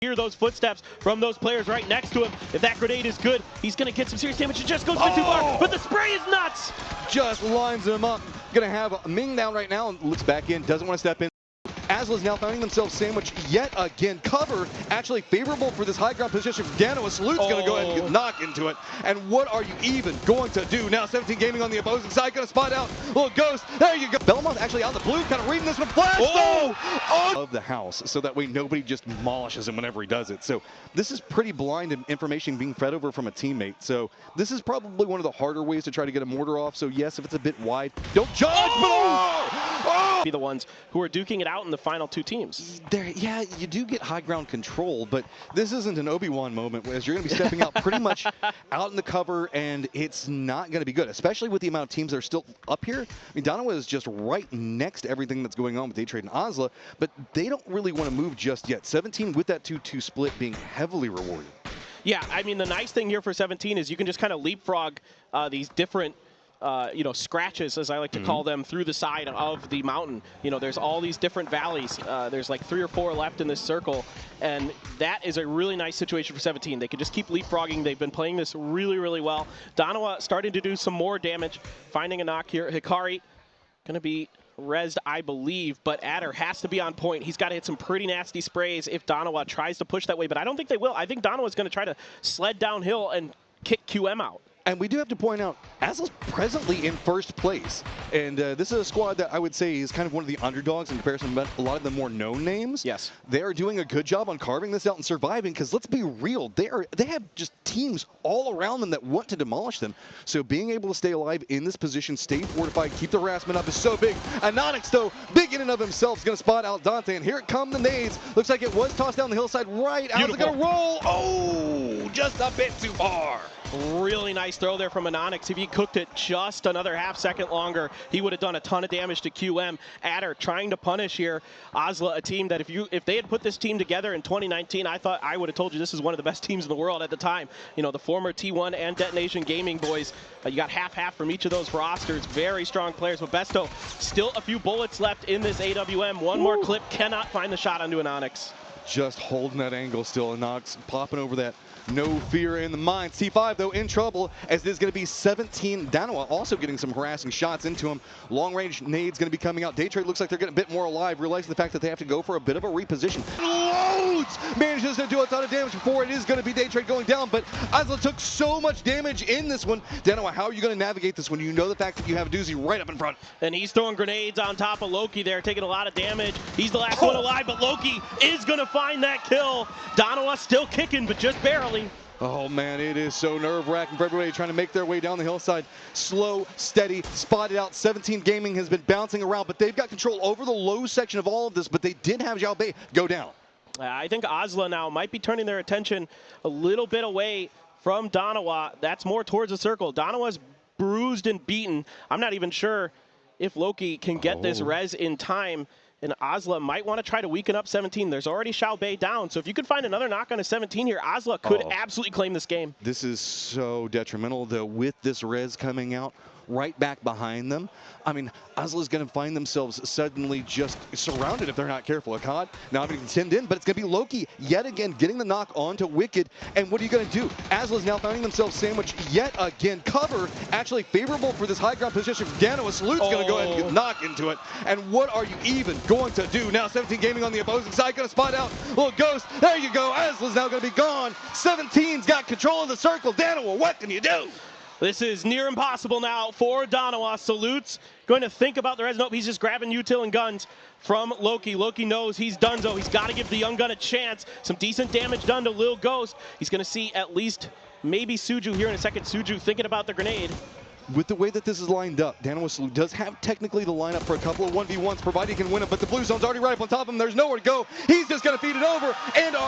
Hear those footsteps from those players right next to him. If that grenade is good, he's going to get some serious damage. It just goes a bit too far, but the spray is nuts. Just lines him up. Going to have Ming down right now and looks back in, doesn't want to step in. Azla's now finding themselves sandwiched yet again. Cover actually favorable for this high ground position. Dano Salute's going to go ahead and knock into it. And what are you even going to do? Now 17 Gaming on the opposing side, going to spot out little Ghost. There you go. Belmont actually out in the blue, kind of reading this one. Blast! Of the house, so that way nobody just demolishes him whenever he does it. So this is pretty blind and information being fed over from a teammate. So this is probably one of the harder ways to try to get a mortar off. So yes, if it's a bit wide, don't judge, Be the ones who are duking it out in the final two teams. Yeah, you do get high ground control, but this isn't an Obi-Wan moment, as you're going to be stepping out pretty much out in the cover, and it's not going to be good, especially with the amount of teams that are still up here. I mean, Donowa is just right next to everything that's going on with Daytrade and Azla, but they don't really want to move just yet. 17 with that 2-2 split being heavily rewarded. Yeah, I mean, the nice thing here for 17 is you can just kind of leapfrog these different scratches, as I like to call them, through the side of the mountain. You know, there's all these different valleys. There's like 3 or 4 left in this circle, and that is a really nice situation for 17. They can just keep leapfrogging. They've been playing this really, really well. Donowa starting to do some more damage, finding a knock here. Hikari going to be rezzed, I believe, but Adder has to be on point. He's got to hit some pretty nasty sprays if Donowa tries to push that way, but I don't think they will. I think Donowa's going to try to sled downhill and kick QM out. And we do have to point out, Azla's presently in first place. And this is a squad that I would say is kind of one of the underdogs in comparison to a lot of the more known names. Yes. They are doing a good job on carving this out and surviving, because let's be real, they have just teams all around them that want to demolish them. So being able to stay alive in this position, stay fortified, keep the harassment up is so big. Anonix, though, big in and of himself, is going to spot out Dante. And here it come the nades. Looks like it was tossed down the hillside right. Azla going to roll. Oh, just a bit too far. Really nice throw there from Anonix. If he cooked it just another half-second longer, he would have done a ton of damage to QM. Adder trying to punish here. Azla, a team that if they had put this team together in 2019, I would have told you this is one of the best teams in the world at the time. You know, the former T1 and Detonation Gaming boys. You got half-half from each of those rosters. Very strong players. But Besto, still a few bullets left in this AWM. One more clip, cannot find the shot onto Anonix. Just holding that angle still. Anox popping over that. No fear in the mind. C5, though, in trouble, as there's going to be 17. Danoa also getting some harassing shots into him. Long-range nades going to be coming out. Daytrade looks like they're getting a bit more alive, realizing the fact that they have to go for a bit of a reposition. Loads! Manages to do a ton of damage before it is going to be Daytrade going down, but Azla took so much damage in this one. Danoa, how are you going to navigate this when you know the fact that you have a doozy right up in front? And he's throwing grenades on top of Loki there, taking a lot of damage. He's the last one alive, but Loki is going to find that kill. Danoa still kicking, but just barely. Oh man, it is so nerve-wracking for everybody trying to make their way down the hillside. Slow, steady, spotted out. 17 Gaming has been bouncing around, but they've got control over the low section of all of this, but they did have Xiao Bei go down. I think Azla now might be turning their attention a little bit away from Donowa. That's more towards the circle. Donowa's bruised and beaten. I'm not even sure if Loki can get this res in time. And Azla might want to try to weaken up 17. There's already Xiao Bei down. So if you could find another knock on a 17 here, Azla could absolutely claim this game. This is so detrimental, though, with this res coming out right back behind them. I mean, Azla's going to find themselves suddenly just surrounded if they're not careful. Akkad now having to contend in, but it's going to be Loki yet again getting the knock onto Wicked. And what are you going to do? Azla's now finding themselves sandwiched yet again. Cover actually favorable for this high ground position. Dano Salute's going to go ahead and get knocked into it. And what are you even going to do? Now 17 Gaming on the opposing side, going to spot out little Ghost. There you go. Azla's now going to be gone. 17's got control of the circle. Dano, what can you do? This is near impossible now for Donowa. Salute's going to think about the res. Nope, he's just grabbing util and guns from Loki. Loki knows he's donezo. He's got to give the young gun a chance. Some decent damage done to Lil Ghost. He's going to see at least maybe Suju here in a second. Suju thinking about the grenade. With the way that this is lined up, Danoa Salute does have technically the lineup for a couple of 1v1s, provided he can win it, but the blue zone's already right up on top of him. There's nowhere to go. He's just going to feed it over, and